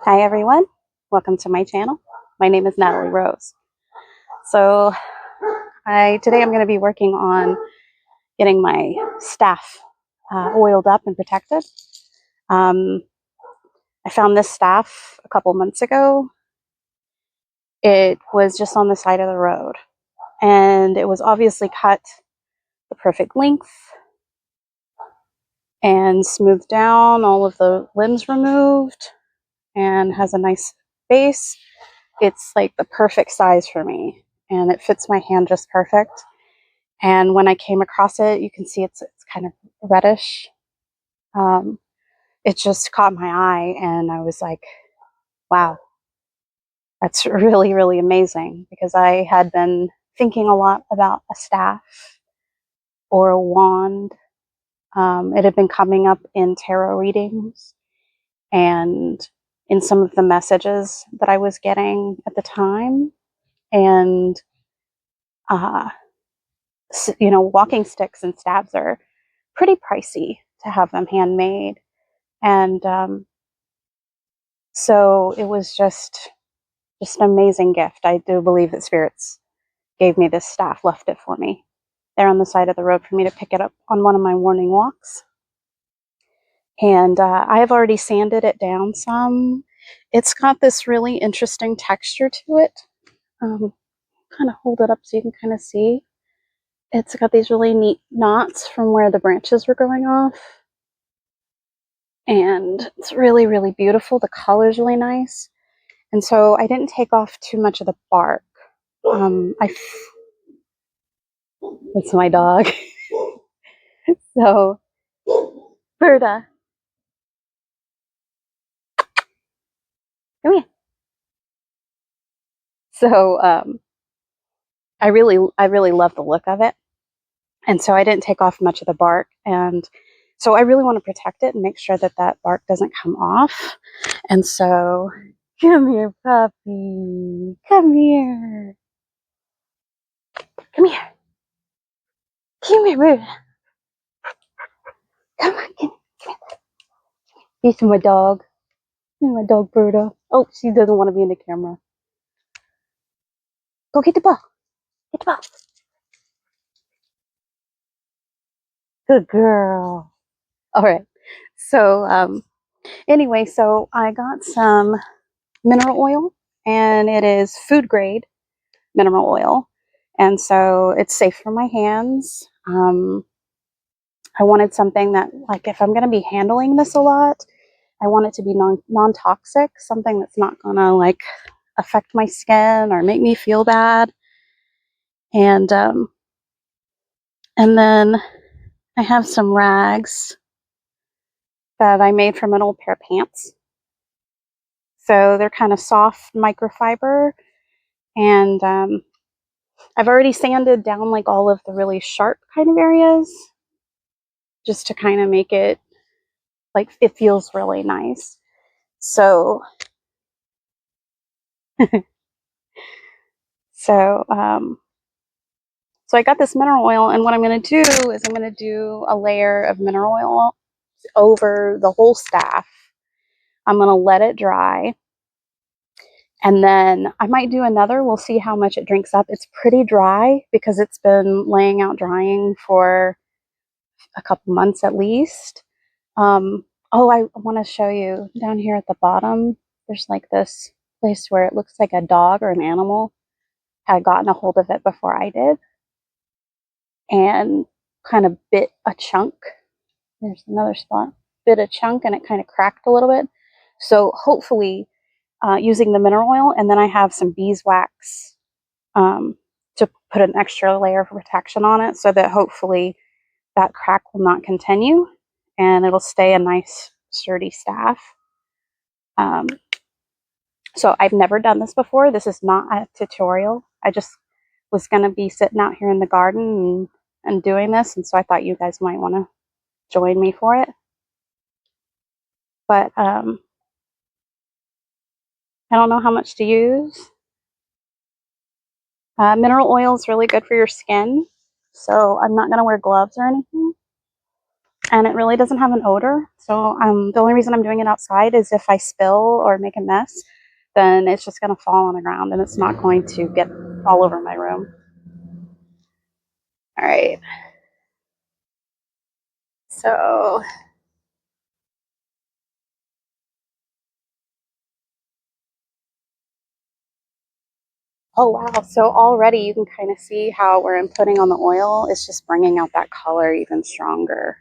Hi everyone, welcome to my channel. My name is Natalie Rose. So today I'm going to be working on getting my staff oiled up and protected. Um, I found this staff a couple months ago. It was just on the side of the road and it was obviously cut the perfect length and smoothed down, all of the limbs removed, and has a nice base. It's like the perfect size for me and it fits my hand just perfect. And when I came across it, you can see it's kind of reddish. Um, it just caught my eye and I was like, wow, that's really, really amazing, because I had been thinking a lot about a staff or a wand. It had been coming up in tarot readings and in some of the messages that I was getting at the time. And, uh, walking sticks and staves are pretty pricey to have them handmade. And so it was just an amazing gift. I do believe that spirits gave me this staff, left it for me there on the side of the road for me to pick it up on one of my morning walks. And I have already sanded it down some. It's got this really interesting texture to it. Kind of hold it up so you can kind of see. It's got these really neat knots from where the branches were going off. And it's really, really beautiful. The color's really nice. And so I didn't take off too much of the bark. It's my dog. So, Berta, come here. So, I really love the look of it. And so I didn't take off much of the bark. And so I really want to protect it and make sure that that bark doesn't come off. And so, come here, puppy. Come here. Come here. Come here, Berta. Come on, come here. This is my dog. This is my dog, Berta. Oh, she doesn't want to be in the camera. Go get the ball. Get the ball. Good girl. All right. So, anyway, so I got some mineral oil, and it is food grade mineral oil. And so it's safe for my hands. I wanted something that, like, if I'm going to be handling this a lot, I want it to be non-toxic, something that's not going to, like, affect my skin or make me feel bad. And then I have some rags that I made from an old pair of pants. So they're kind of soft microfiber, and I've already sanded down like all of the really sharp kind of areas just to kind of make it like it feels really nice. So so so I got this mineral oil, and what I'm going to do is I'm going to do a layer of mineral oil over the whole staff. I'm going to let it dry. And then I might do another. We'll see how much it drinks up. It's pretty dry because it's been laying out drying for a couple months at least. Oh, I want to show you down here at the bottom. There's like this place where it looks like a dog or an animal had gotten a hold of it before I did and kind of bit a chunk. There's another spot. Bit a chunk and it kind of cracked a little bit. So hopefully using the mineral oil, and then I have some beeswax to put an extra layer of protection on it so that hopefully that crack will not continue and it'll stay a nice sturdy staff. So I've never done this before. This is not a tutorial. I just was going to be sitting out here in the garden and doing this, and so I thought you guys might want to join me for it. But I don't know how much to use. Mineral oil is really good for your skin, so I'm not going to wear gloves or anything. and it really doesn't have an odor. So the only reason I'm doing it outside is if I spill or make a mess, then it's just going to fall on the ground and it's not going to get all over my room. All right. So oh wow, so already you can kind of see how where I'm putting on the oil is just bringing out that color even stronger.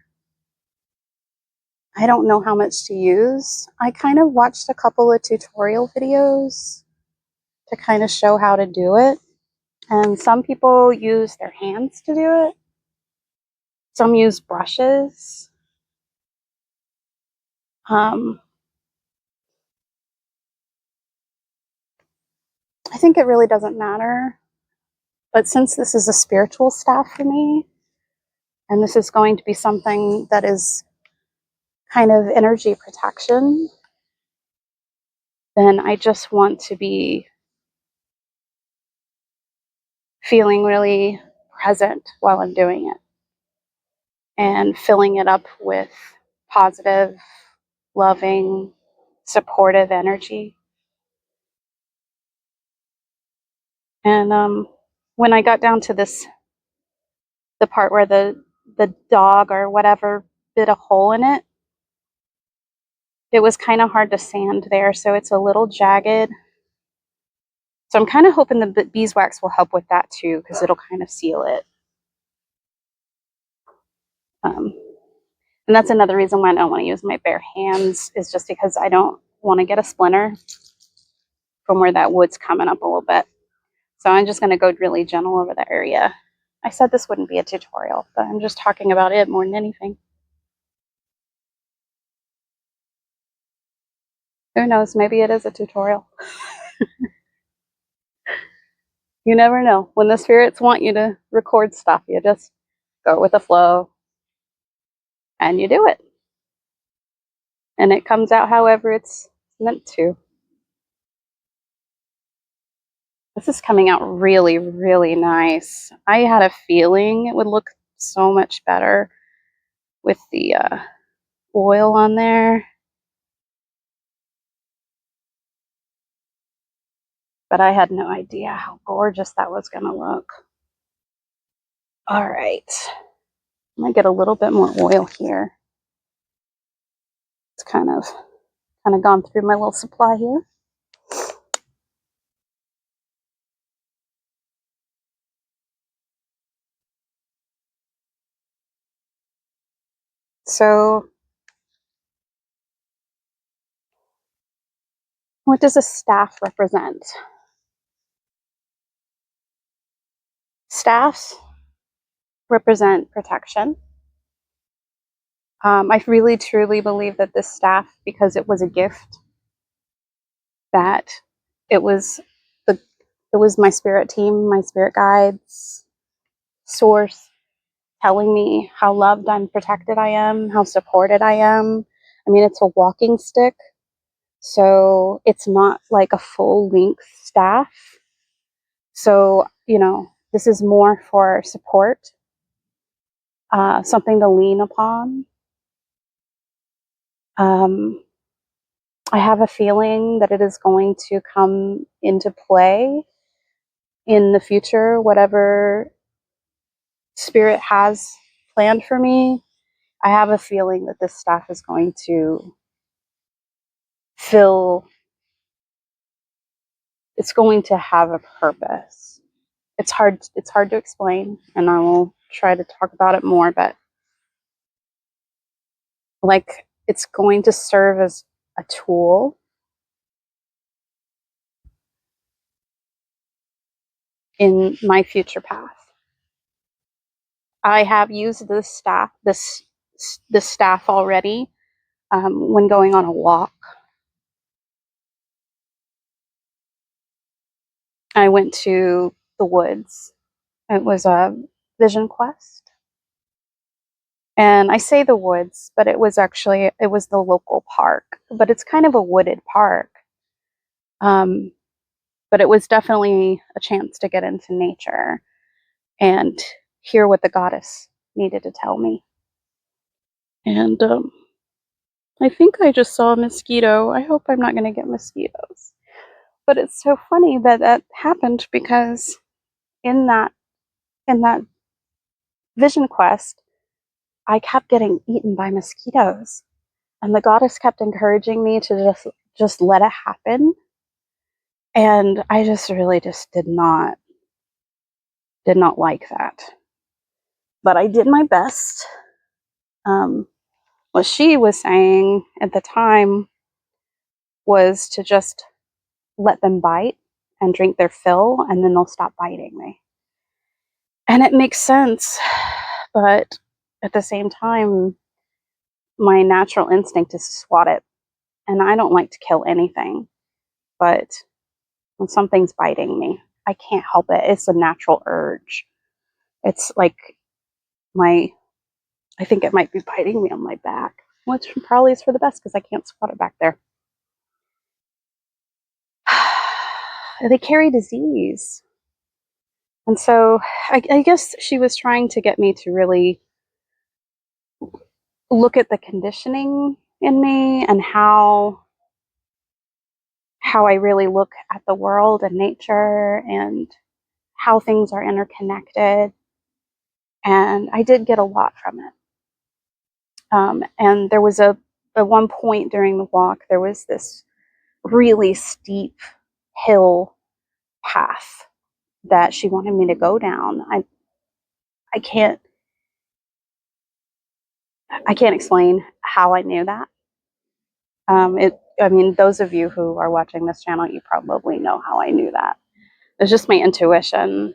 I don't know how much to use. I kind of watched a couple of tutorial videos to kind of show how to do it. And some people use their hands to do it. Some use brushes. I think it really doesn't matter. But since this is a spiritual staff for me, and this is going to be something that is kind of energy protection, then I just want to be feeling really present while I'm doing it and filling it up with positive, loving, supportive energy. And when I got down to the part where the dog or whatever bit a hole in it, it was kind of hard to sand there, so it's a little jagged. So I'm kind of hoping the beeswax will help with that too, because it'll kind of seal it. And that's another reason why I don't want to use my bare hands, is just because I don't want to get a splinter from where that wood's coming up a little bit. So I'm just going to go really gentle over the area. I said this wouldn't be a tutorial, but I'm just talking about it more than anything. Who knows? Maybe it is a tutorial. You never know. When the spirits want you to record stuff, you just go with the flow and you do it. And it comes out however it's meant to. This is coming out really, really nice. I had a feeling it would look so much better with the oil on there. But I had no idea how gorgeous that was going to look. All right. I'm going to get a little bit more oil here. It's kind of gone through my little supply here. So what does a staff represent? Staffs represent protection. I really truly believe that this staff, because it was a gift, that it was my spirit team, my spirit guides, source, telling me how loved and protected I am, how supported I am. I mean, it's a walking stick, so it's not like a full length staff. So, this is more for support, something to lean upon. I have a feeling that it is going to come into play in the future, whatever spirit has planned for me. I have a feeling that this staff is going to it's going to have a purpose. It's hard to explain, and I will try to talk about it more, but like, it's going to serve as a tool in my future path. I have used this staff already when going on a walk. I went to the woods. It was a vision quest. And I say the woods, but it was the local park. But it's kind of a wooded park. But it was definitely a chance to get into nature and hear what the goddess needed to tell me. And I think I just saw a mosquito. I hope I'm not going to get mosquitoes. But it's so funny that that happened because in that vision quest, I kept getting eaten by mosquitoes. And the goddess kept encouraging me to just let it happen. And I just really just did not like that. But I did my best. What she was saying at the time was to just let them bite and drink their fill, and then they'll stop biting me. And it makes sense, but at the same time, my natural instinct is to swat it. And I don't like to kill anything, but when something's biting me, I can't help it. It's a natural urge. It's like I think it might be biting me on my back, which probably is for the best because I can't swat it back there. They carry disease. And so I guess she was trying to get me to really look at the conditioning in me and how I really look at the world and nature and how things are interconnected. And I did get a lot from it. And there was at one point during the walk, there was this really steep hill path that she wanted me to go down. I can't explain how I knew that. I mean, those of you who are watching this channel, you probably know how I knew that. It's just my intuition.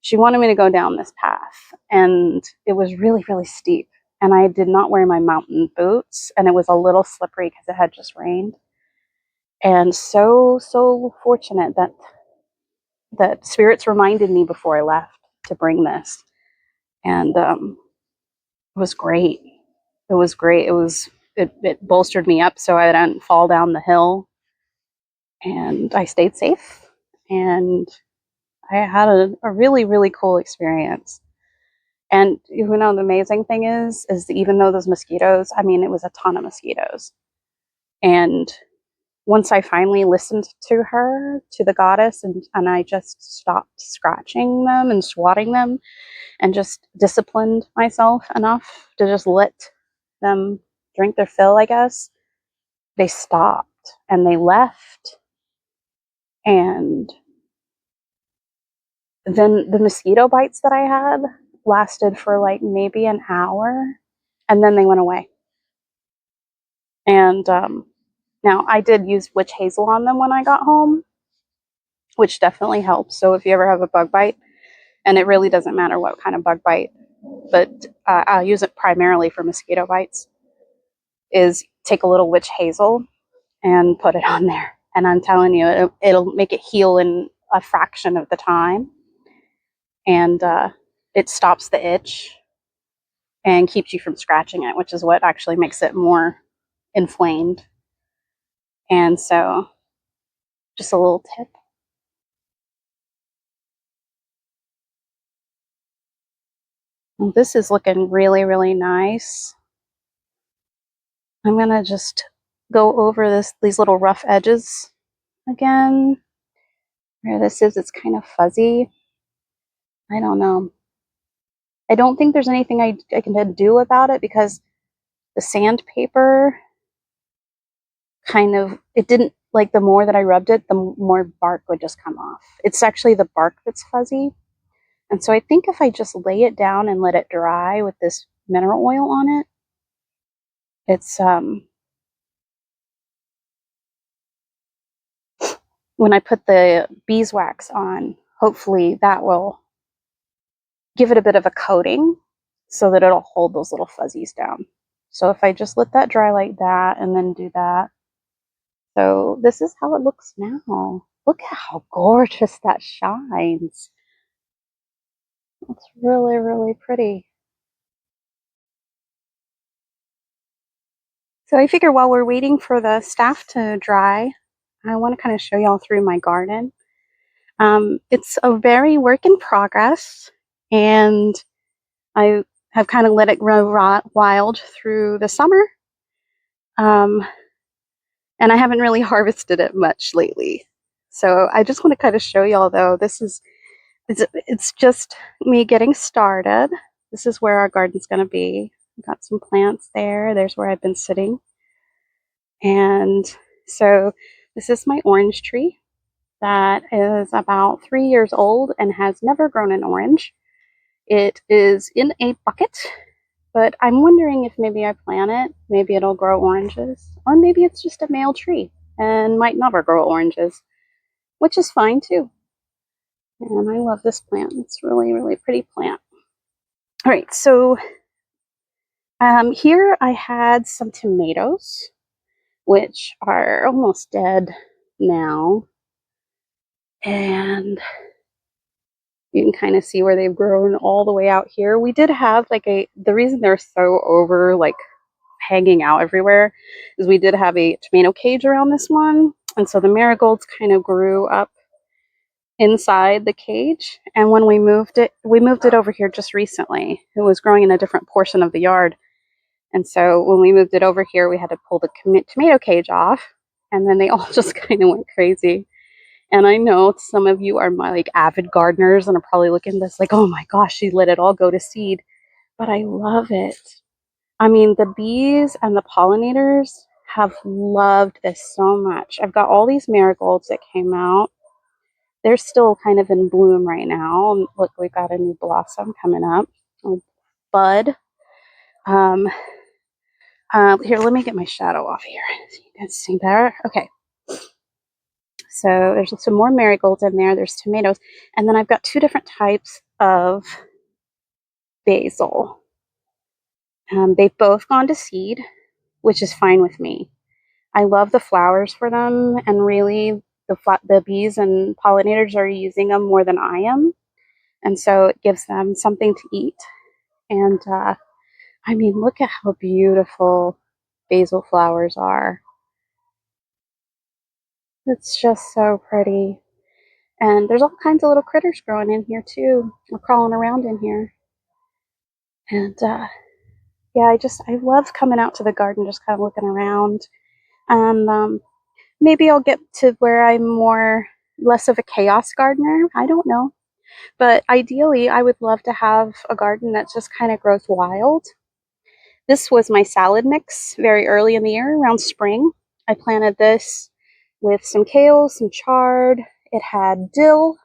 She wanted me to go down this path, and it was really, really steep. And I did not wear my mountain boots, and it was a little slippery because it had just rained. And so fortunate that spirits reminded me before I left to bring this, and it was great. It was great. It bolstered me up so I didn't fall down the hill, and I stayed safe, and I had a really, really cool experience. And you know, the amazing thing is that even though those mosquitoes, I mean, it was a ton of mosquitoes. And once I finally listened to her, to the goddess, and I just stopped scratching them and swatting them and just disciplined myself enough to just let them drink their fill, I guess, they stopped and they left. And then the mosquito bites that I had lasted for like maybe an hour, and then they went away. And now I did use witch hazel on them when I got home, which definitely helps. So if you ever have a bug bite, and it really doesn't matter what kind of bug bite, but I'll use it primarily for mosquito bites, is take a little witch hazel and put it on there. And I'm telling you, it'll make it heal in a fraction of the time. And it stops the itch and keeps you from scratching it, which is what actually makes it more inflamed. And so, just a little tip. Well, this is looking really, really nice. I'm going to just go over these little rough edges again. Where this is, it's kind of fuzzy. I don't know. I don't think there's anything I can do about it because the sandpaper kind of, it didn't, like the more that I rubbed it, the more bark would just come off. It's actually the bark that's fuzzy. And so I think if I just lay it down and let it dry with this mineral oil on it, it's, when I put the beeswax on, hopefully that will give it a bit of a coating so that it'll hold those little fuzzies down. So if I just let that dry like that and then do that. So this is how it looks now. Look at how gorgeous that shines. It's really, really pretty. So I figure while we're waiting for the staff to dry, I want to kind of show y'all through my garden. It's a very work in progress, and I have kind of let it grow wild through the summer. And I haven't really harvested it much lately. So I just want to kind of show y'all though, it's just me getting started. This is where our garden's going to be. I've got some plants there. There's where I've been sitting. And so this is my orange tree that is about 3 years old and has never grown an orange. It is in a bucket, but I'm wondering if maybe I plant it, maybe it'll grow oranges, or maybe it's just a male tree and might never grow oranges, which is fine too. And I love this plant. It's really, really pretty plant. All right, so here I had some tomatoes, which are almost dead now. And you can kind of see where they've grown all the way out here. We did have the reason they're so over hanging out everywhere is we did have a tomato cage around this one. And so the marigolds kind of grew up inside the cage. And when we moved it over here just recently. It was growing in a different portion of the yard. And so when we moved it over here, we had to pull the tomato cage off. And then they all just kind of went crazy. And I know some of you are my avid gardeners and are probably looking at this oh my gosh, she let it all go to seed. But I love it. I mean, the bees and the pollinators have loved this so much. I've got all these marigolds that came out. They're still kind of in bloom right now. And look, we've got a new blossom coming up. A bud. Here, let me get my shadow off here. So you guys see there? Okay. So there's some more marigolds in there. There's tomatoes. And then I've got 2 different types of basil. They've both gone to seed, which is fine with me. I love the flowers for them, and really the bees and pollinators are using them more than I am. And so it gives them something to eat. And I mean, look at how beautiful basil flowers are. It's just so pretty. And there's all kinds of little critters growing in here too, or crawling around in here. And yeah, I love coming out to the garden, just kind of looking around. And maybe I'll get to where I'm less of a chaos gardener. I don't know. But ideally, I would love to have a garden that just kind of grows wild. This was my salad mix very early in the year, around spring. I planted this with some kale, some chard. It had dill,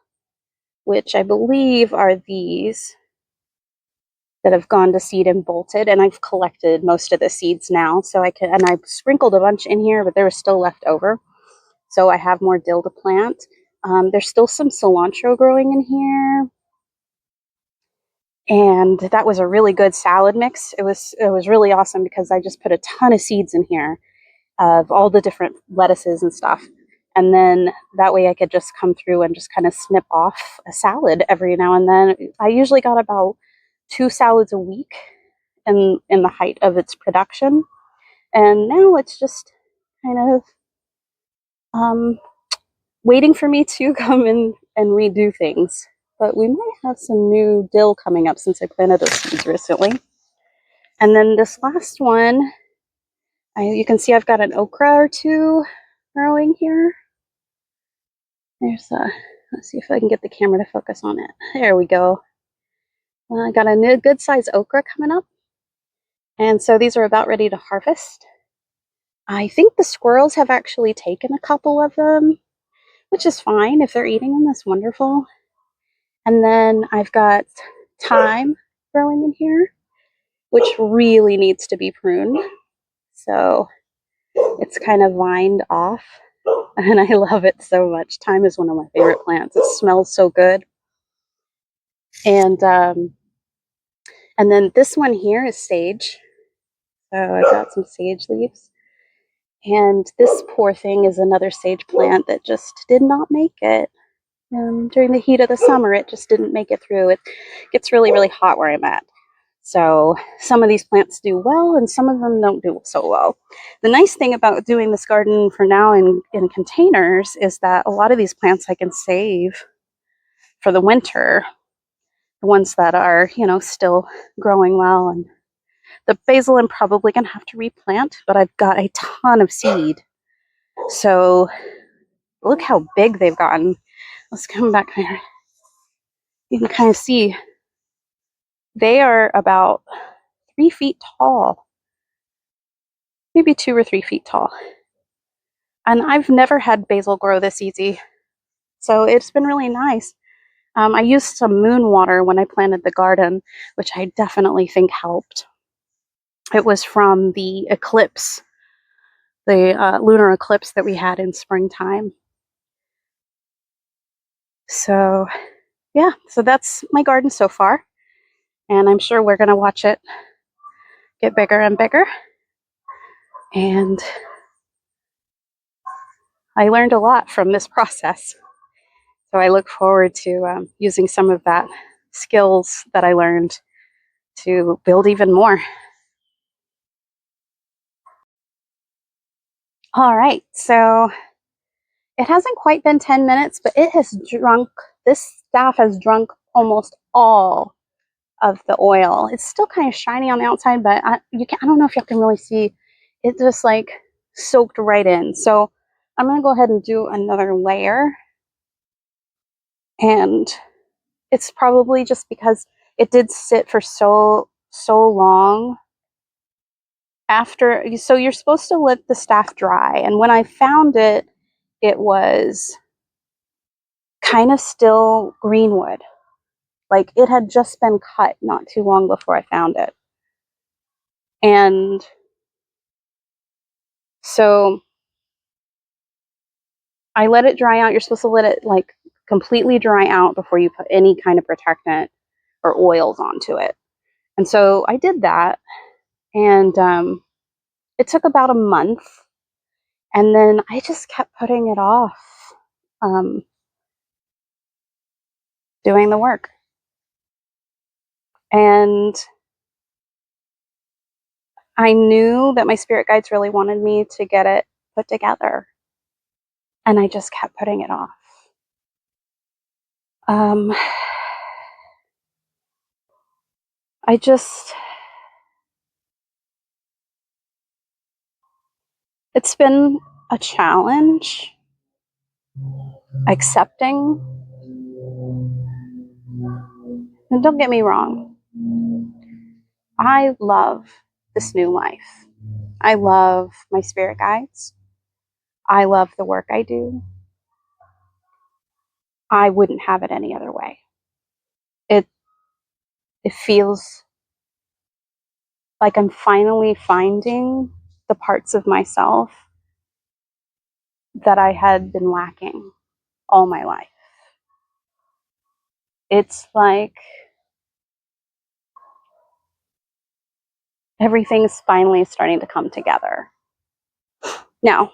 which I believe are these that have gone to seed and bolted, and I've collected most of the seeds now, and I sprinkled a bunch in here, but there was still left over, so I have more dill to plant. There's still some cilantro growing in here, and that was a really good salad mix. It was really awesome because I just put a ton of seeds in here of all the different lettuces and stuff, and then that way I could just come through and just kind of snip off a salad every now and then. I usually got about 2 salads a week in the height of its production, and now it's just kind of waiting for me to come in and redo things. But we might have some new dill coming up since I planted those seeds recently. And then this last one, you can see I've got an okra or 2 growing here. Let's see if I can get the camera to focus on it. There we go. I got a new good size okra coming up. And so these are about ready to harvest. I think the squirrels have actually taken a couple of them, which is fine. If they're eating them, that's wonderful. And then I've got thyme growing in here, which really needs to be pruned. So it's kind of vined off, and I love it so much. Thyme is one of my favorite plants. It smells so good. And then this one here is sage. So I've got some sage leaves. And this poor thing is another sage plant that just did not make it. During the heat of the summer, it just didn't make it through. It gets really, really hot where I'm at. So some of these plants do well, and some of them don't do so well. The nice thing about doing this garden for now in containers is that a lot of these plants I can save for the winter. the ones that are, you know, still growing well. And the basil I'm probably going to have to replant, but I've got a ton of seed. So look how big they've gotten. Let's come back here. You can kind of see they are about 3 feet tall, maybe 2 or 3 feet tall. And I've never had basil grow this easy. So it's been really nice. I used some moon water when I planted the garden, which I definitely think helped. It was from the eclipse, the lunar eclipse that we had in springtime. So yeah, so that's my garden so far. And I'm sure we're going to watch it get bigger and bigger. And I learned a lot from this process. So I look forward to using some of that skills that I learned to build even more. All right, so it hasn't quite been 10 minutes, but this staff has drunk almost all of the oil. It's still kind of shiny on the outside, but I don't know if y'all can really see. It just like soaked right in. So I'm going to go ahead and do another layer. And it's probably just because it did sit for so long after. So you're supposed to let the staff dry. And when I found it, it was kind of still greenwood. Like it had just been cut not too long before I found it. And so I let it dry out. You're supposed to let it like completely dry out before you put any kind of protectant or oils onto it. And so I did that. And it took about a month. And then I just kept putting it off, doing the work. And I knew that my spirit guides really wanted me to get it put together. And I just kept putting it off. It's been a challenge accepting. And don't get me wrong, I love this new life. I love my spirit guides. I love the work I do. I wouldn't have it any other way. It feels like I'm finally finding the parts of myself that I had been lacking all my life. It's like everything's finally starting to come together. Now,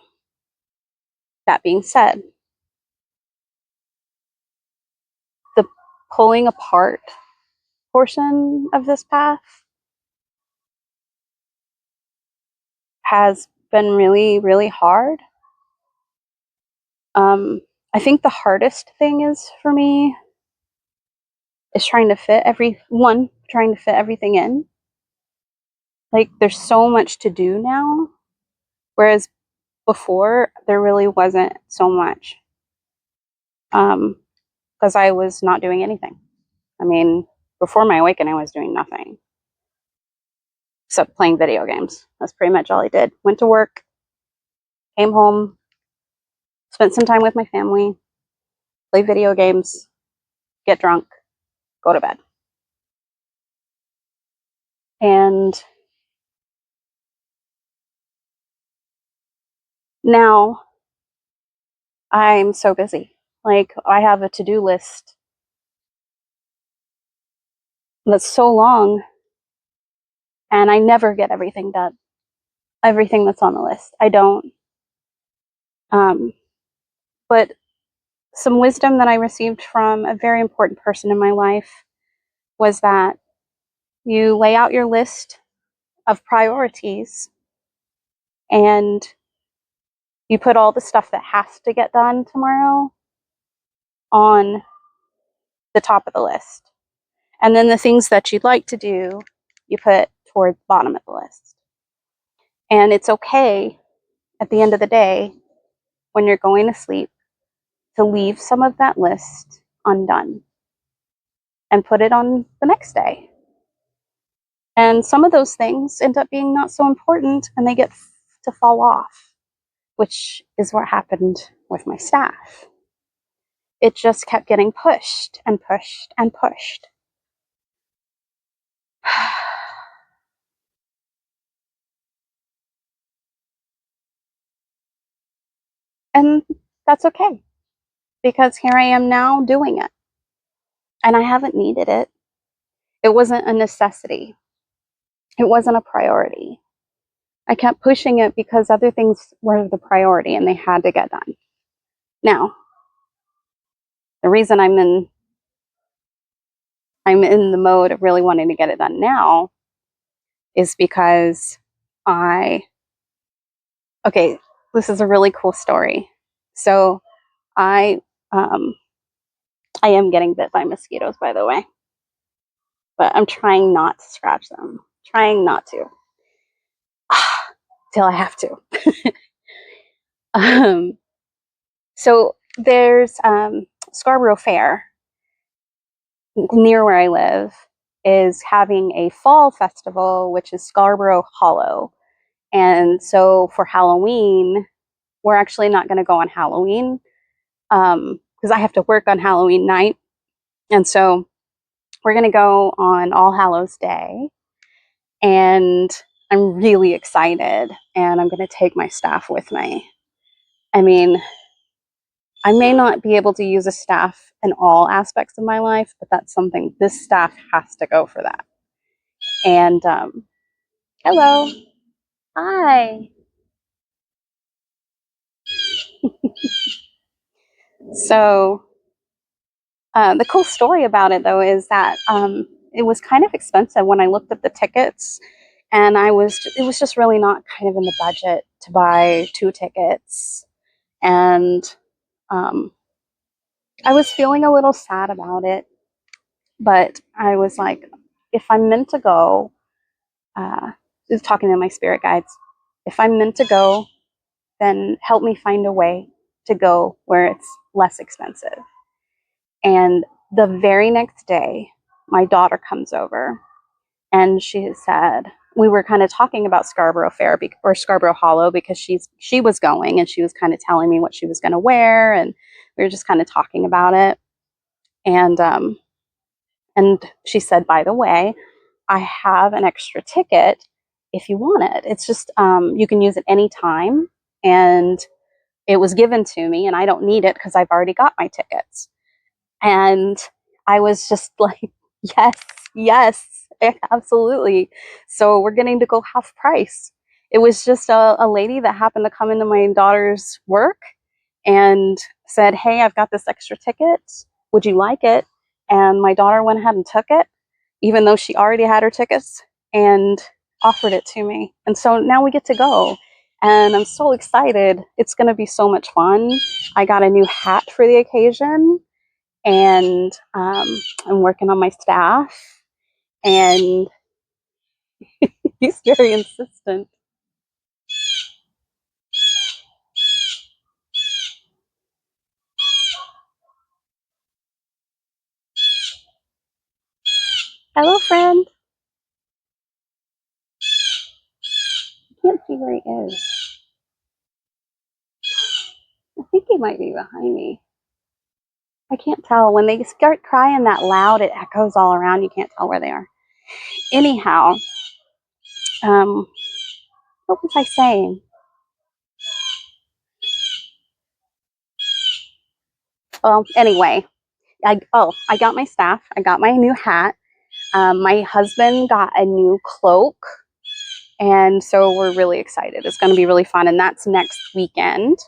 that being said, the pulling apart portion of this path has been really, really hard. I think the hardest thing is for me is trying to fit everything in. Like there's so much to do now, whereas before there really wasn't so much. Because I was not doing anything. I mean, before my awakening, I was doing nothing except playing video games. That's pretty much all I did. Went to work, came home, spent some time with my family, play video games, get drunk, go to bed. And now I'm so busy. Like I have a to-do list that's so long and I never get everything done. Everything that's on the list. I don't. But some wisdom that I received from a very important person in my life was that you lay out your list of priorities and you put all the stuff that has to get done tomorrow on the top of the list. And then the things that you'd like to do, you put toward the bottom of the list. And it's okay at the end of the day, when you're going to sleep, to leave some of that list undone and put it on the next day. And some of those things end up being not so important and they get to fall off, which is what happened with my staff. It just kept getting pushed and pushed and pushed. And that's okay, because here I am now doing it. And I haven't needed it. It wasn't a necessity. It wasn't a priority. I kept pushing it because other things were the priority and they had to get done. Now, the reason I'm in the mode of really wanting to get it done now is because this is a really cool story. So I am getting bit by mosquitoes, by the way, but I'm trying not to scratch them. Trying not to. Till I have to. So there's Scarborough Fair near where I live is having a fall festival, which is Scarborough Hollow. And so for Halloween, we're actually not going to go on Halloween because I have to work on Halloween night. And so we're going to go on All Hallows Day. And I'm really excited. And I'm going to take my staff with me. I mean, I may not be able to use a staff in all aspects of my life, but that's something this staff has to go for that. And hello. Hi. So the cool story about it, though, is that it was kind of expensive when I looked at the tickets, and it was just really not kind of in the budget to buy 2 tickets, and I was feeling a little sad about it, but I was like, if I'm meant to go, just talking to my spirit guides, if I'm meant to go, then help me find a way to go where it's less expensive. And the very next day, my daughter comes over and she said, we were kind of talking about Scarborough Fair or Scarborough Hollow because she was going and she was kind of telling me what she was going to wear, and we were just kind of talking about it. And she said, by the way, I have an extra ticket if you want it. It's just you can use it anytime, and it was given to me, and I don't need it because I've already got my tickets. And I was just like, yes, absolutely. So we're getting to go half price. It was just a lady that happened to come into my daughter's work and said, hey, I've got this extra ticket. Would you like it? And my daughter went ahead and took it, even though she already had her tickets, and offered it to me. And so now we get to go. And I'm so excited. It's going to be so much fun. I got a new hat for the occasion. And I'm working on my staff, and he's very insistent. Hello, friend. I can't see where he is. I think he might be behind me. I can't tell. When they start crying that loud, it echoes all around. You can't tell where they are. Anyhow, what was I saying? Well, anyway, I got my staff. I got my new hat. My husband got a new cloak. And so we're really excited. It's going to be really fun. And that's next weekend.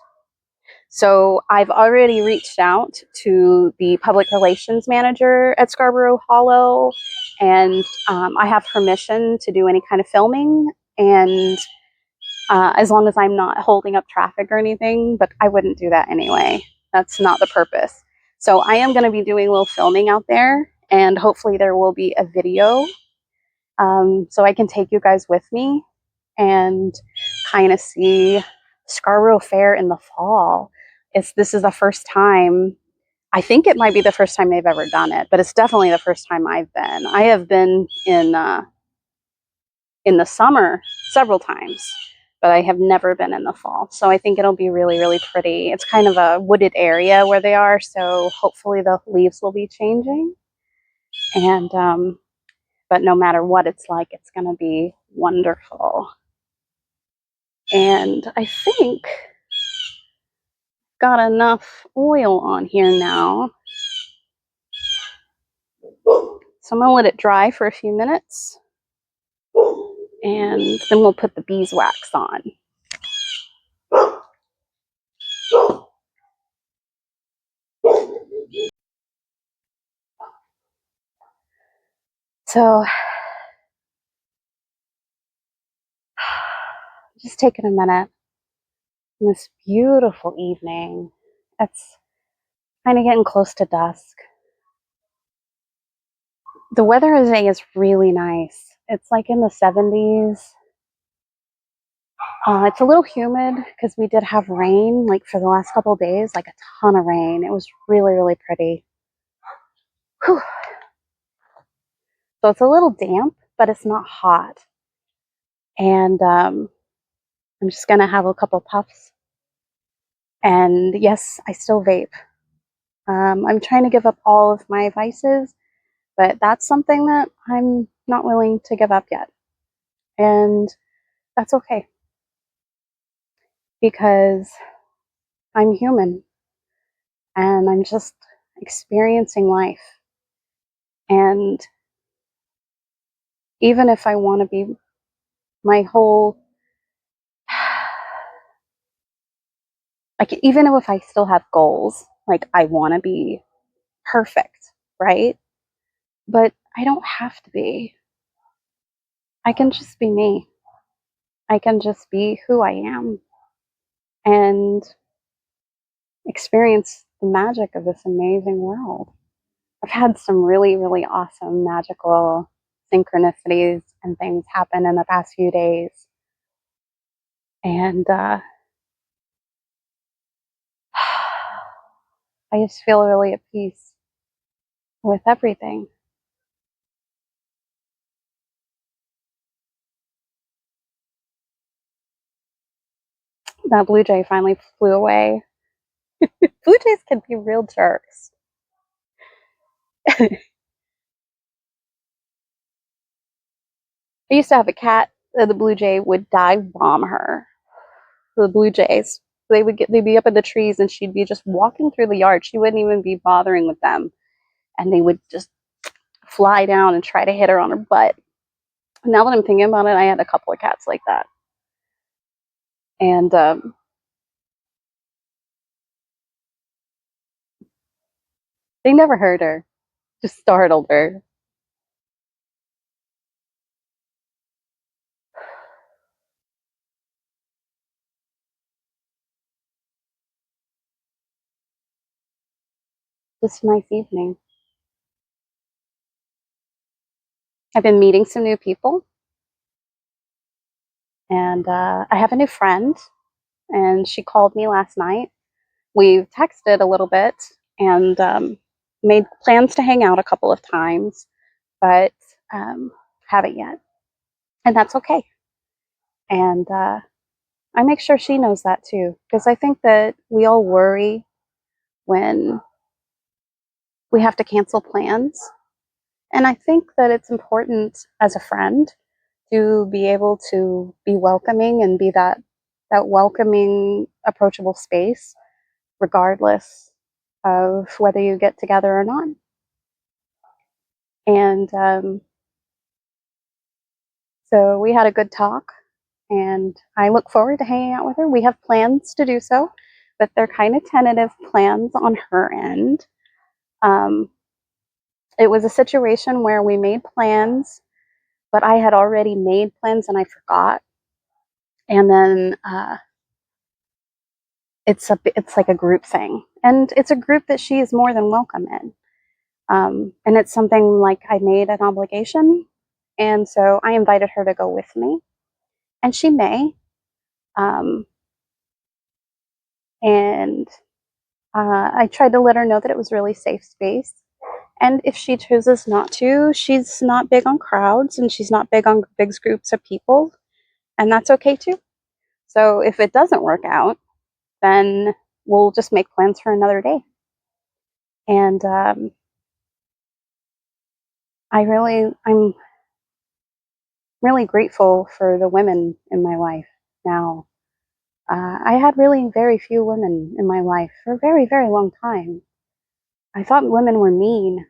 So I've already reached out to the public relations manager at Scarborough Hollow, and I have permission to do any kind of filming, and as long as I'm not holding up traffic or anything, but I wouldn't do that anyway. That's not the purpose. So I am going to be doing a little filming out there, and hopefully there will be a video so I can take you guys with me and kind of see Scarborough Fair in the fall. This is the first time. I think it might be the first time they've ever done it, but it's definitely the first time I've been. I have been in the summer several times, but I have never been in the fall. So I think it'll be really, really pretty. It's kind of a wooded area where they are, so hopefully the leaves will be changing. And but no matter what it's like, it's going to be wonderful. And I think got enough oil on here now. So I'm going to let it dry for a few minutes. And then we'll put the beeswax on. So just taking a minute on this beautiful evening. It's kind of getting close to dusk. The weather today is really nice. It's like in the 70s. It's a little humid because we did have rain like for the last couple of days, like a ton of rain. It was really, really pretty. Whew. So it's a little damp, but it's not hot. And I'm just going to have a couple puffs. And yes, I still vape. I'm trying to give up all of my vices, but that's something that I'm not willing to give up yet. And that's okay. Because I'm human and I'm just experiencing life. And even if I want to be my whole, like, even if I still have goals, like, I want to be perfect, right? But I don't have to be. I can just be me. I can just be who I am and experience the magic of this amazing world. I've had some really, really awesome magical synchronicities and things happen in the past few days. And I just feel really at peace with everything. That blue jay finally flew away. Blue jays can be real jerks. I used to have a cat. The blue jay would dive bomb her. The blue jays. They'd be up in the trees and she'd be just walking through the yard. She wouldn't even be bothering with them. And they would just fly down and try to hit her on her butt. Now that I'm thinking about it, I had a couple of cats like that. And they never hurt her, just startled her. Just a nice evening. I've been meeting some new people. And I have a new friend, and she called me last night. We've texted a little bit and made plans to hang out a couple of times, but haven't yet. And that's okay. And I make sure she knows that too, because I think that we all worry when we have to cancel plans. And I think that it's important as a friend to be able to be welcoming and be that welcoming, approachable space, regardless of whether you get together or not. And so we had a good talk, and I look forward to hanging out with her. We have plans to do so, but they're kind of tentative plans on her end. It was a situation where we made plans, but I had already made plans and I forgot. And then it's like a group thing, and it's a group that she is more than welcome in. And it's something like I made an obligation. And so I invited her to go with me, and she may. Um, and I tried to let her know that it was really safe space. And if she chooses not to, she's not big on crowds and she's not big on big groups of people, and that's okay too. So if it doesn't work out, then we'll just make plans for another day. And I'm really grateful for the women in my life now. I had really very few women in my life for a very, very long time. I thought women were mean,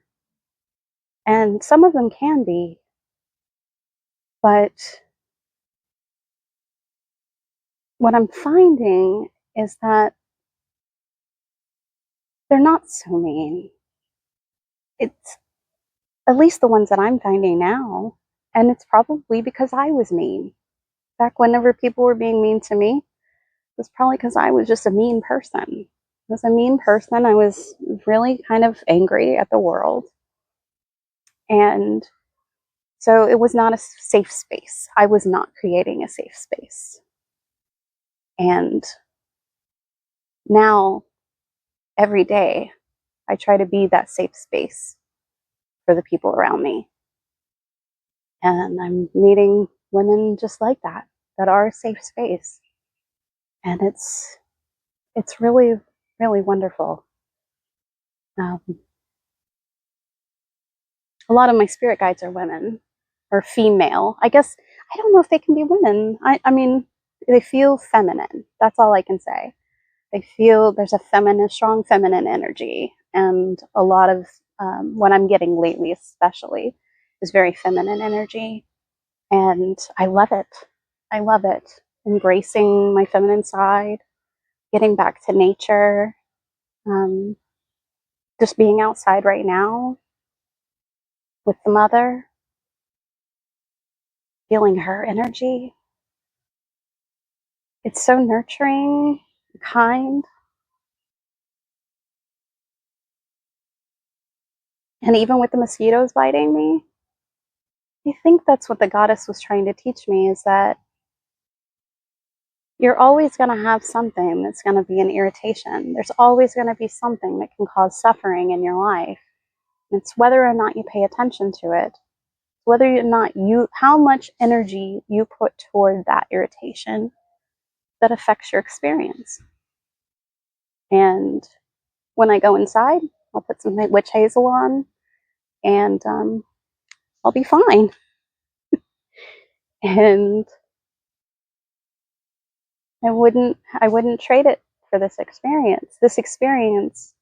and some of them can be, but what I'm finding is that they're not so mean. It's at least the ones that I'm finding now, and it's probably because I was mean. Back whenever people were being mean to me, it was probably because I was just a mean person. I was a mean person. I was really kind of angry at the world. And so it was not a safe space. I was not creating a safe space. And now, every day, I try to be that safe space for the people around me. And I'm meeting women just like that, that are a safe space. And it's really, really wonderful. Um, a lot of my spirit guides are women or female. I guess I don't know if they can be women. I mean, they feel feminine. That's all I can say. They feel there's a feminine, strong feminine energy, and a lot of what I'm getting lately, especially, is very feminine energy, and I love it. I love it. Embracing my feminine side, getting back to nature, um, just being outside right now with the mother, feeling her energy. It's so nurturing, kind, and even with the mosquitoes biting me, I think that's what the goddess was trying to teach me, is that you're always going to have something that's going to be an irritation. There's always going to be something that can cause suffering in your life. It's whether or not you pay attention to it, whether or not how much energy you put toward that irritation that affects your experience. And when I go inside, I'll put some witch hazel on, and I'll be fine. And I wouldn't trade it for this experience. This experience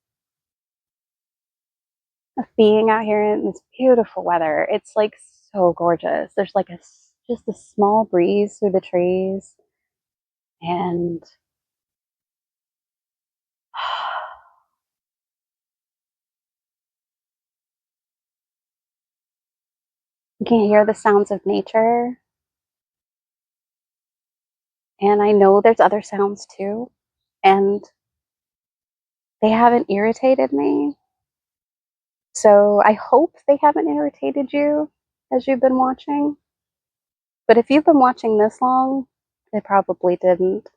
of being out here in this beautiful weather. It's like so gorgeous. There's like just a small breeze through the trees, and you can hear the sounds of nature. And I know there's other sounds too, and they haven't irritated me. So I hope they haven't irritated you as you've been watching. But if you've been watching this long, they probably didn't.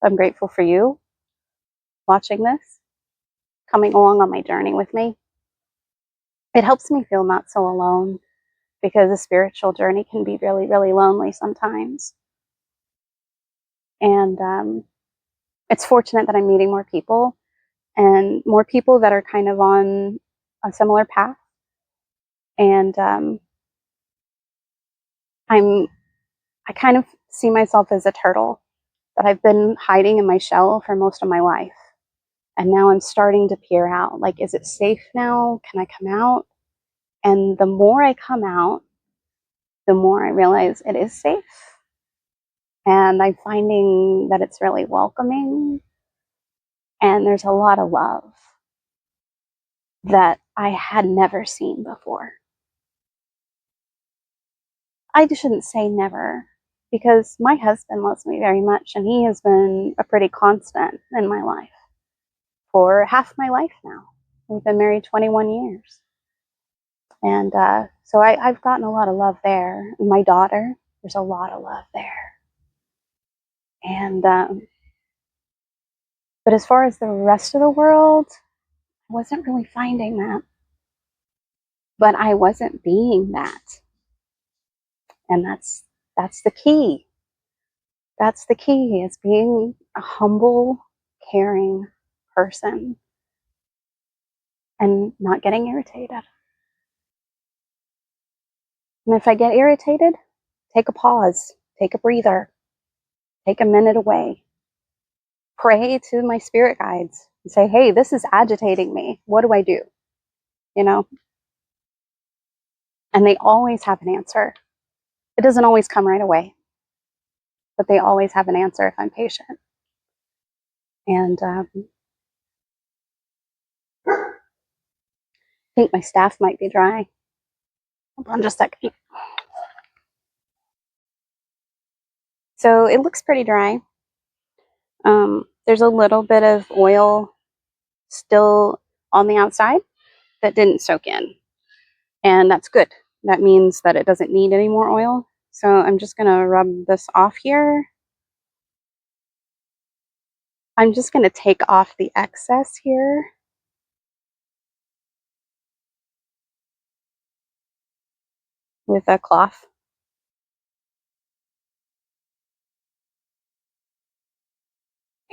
I'm grateful for you watching this, coming along on my journey with me. It helps me feel not so alone, because a spiritual journey can be really, really lonely sometimes. And it's fortunate that I'm meeting more people, and more people that are kind of on a similar path. And I kind of see myself as a turtle that I've been hiding in my shell for most of my life. And now I'm starting to peer out. Like, is it safe now? Can I come out? And the more I come out, the more I realize it is safe. And I'm finding that it's really welcoming. And there's a lot of love that I had never seen before. I shouldn't say never, because my husband loves me very much, and he has been a pretty constant in my life for half my life now. We've been married 21 years. And so I've gotten a lot of love there. My daughter, there's a lot of love there. And but as far as the rest of the world, I wasn't really finding that. But I wasn't being that. And that's the key. That's the key, is being a humble, caring person and not getting irritated. And if I get irritated, take a pause, take a breather, take a minute away, pray to my spirit guides and say, hey, this is agitating me. What do I do? You know? And they always have an answer. It doesn't always come right away, but they always have an answer if I'm patient. And I think my staff might be dry. Hold on just a second. So it looks pretty dry. There's a little bit of oil still on the outside that didn't soak in. And that's good. That means that it doesn't need any more oil. So I'm just going to rub this off here. I'm just going to take off the excess here. With a cloth.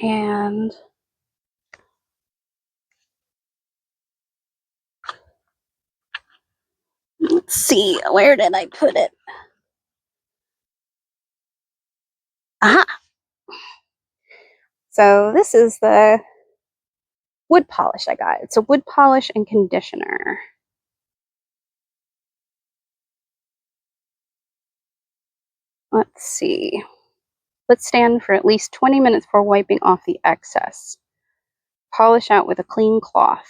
And let's see, where did I put it? Aha! So this is the wood polish I got. It's a wood polish and conditioner. Let's see. Let's stand for at least 20 minutes before wiping off the excess. Polish out with a clean cloth.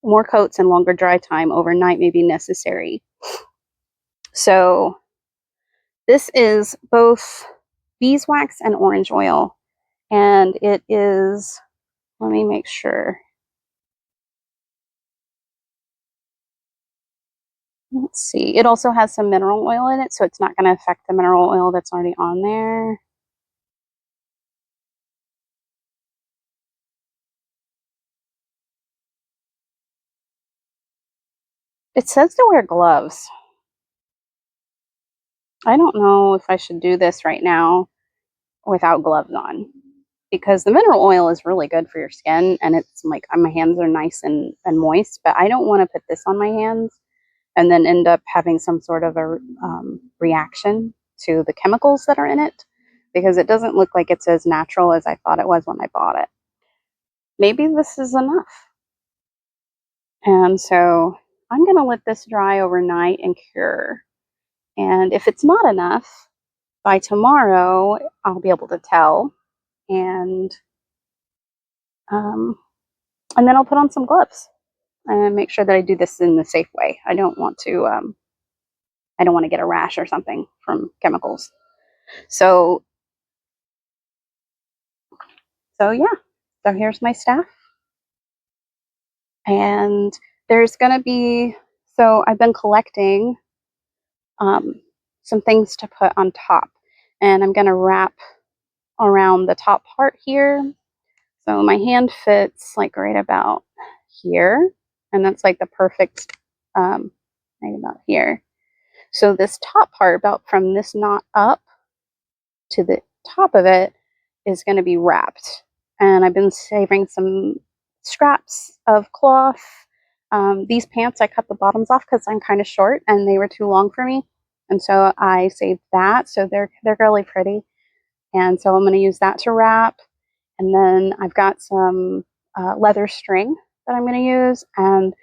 More coats and longer dry time overnight may be necessary. So this is both beeswax and orange oil. And it is, let me make sure. Let's see. It also has some mineral oil in it, so it's not going to affect the mineral oil that's already on there. It says to wear gloves. I don't know if I should do this right now without gloves on, because the mineral oil is really good for your skin, and it's like my hands are nice and moist, but I don't want to put this on my hands and then end up having some sort of a reaction to the chemicals that are in it, because it doesn't look like it's as natural as I thought it was when I bought it. Maybe this is enough. And so I'm going to let this dry overnight and cure. And if it's not enough, by tomorrow, I'll be able to tell. And then I'll put on some gloves and make sure that I do this in the safe way. I don't want to get a rash or something from chemicals. So yeah. So here's my staff. And there's going to be, so I've been collecting some things to put on top. And I'm going to wrap around the top part here. So my hand fits like right about here. And that's like the perfect, right about here. So this top part, about from this knot up to the top of it, is going to be wrapped. And I've been saving some scraps of cloth. These pants, I cut the bottoms off because I'm kind of short and they were too long for me. And so I saved that. So they're really pretty. And so I'm going to use that to wrap. And then I've got some leather string that I'm going to use. And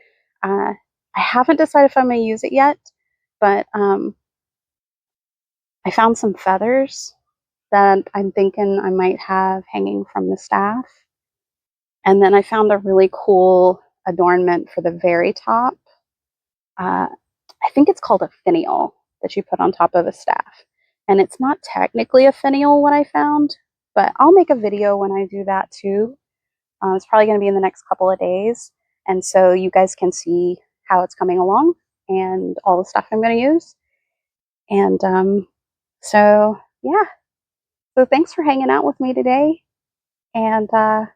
I haven't decided if I'm going to use it yet, but I found some feathers that I'm thinking I might have hanging from the staff. And then I found a really cool adornment for the very top. I think it's called a finial that you put on top of a staff. And it's not technically a finial what I found, but I'll make a video when I do that too. It's probably going to be in the next couple of days. And so you guys can see how it's coming along and all the stuff I'm going to use. And so, yeah. So thanks for hanging out with me today. And I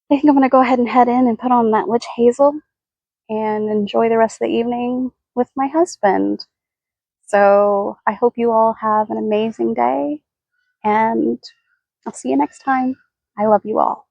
think I'm going to go ahead and head in and put on that witch hazel and enjoy the rest of the evening with my husband. So I hope you all have an amazing day, and I'll see you next time. I love you all.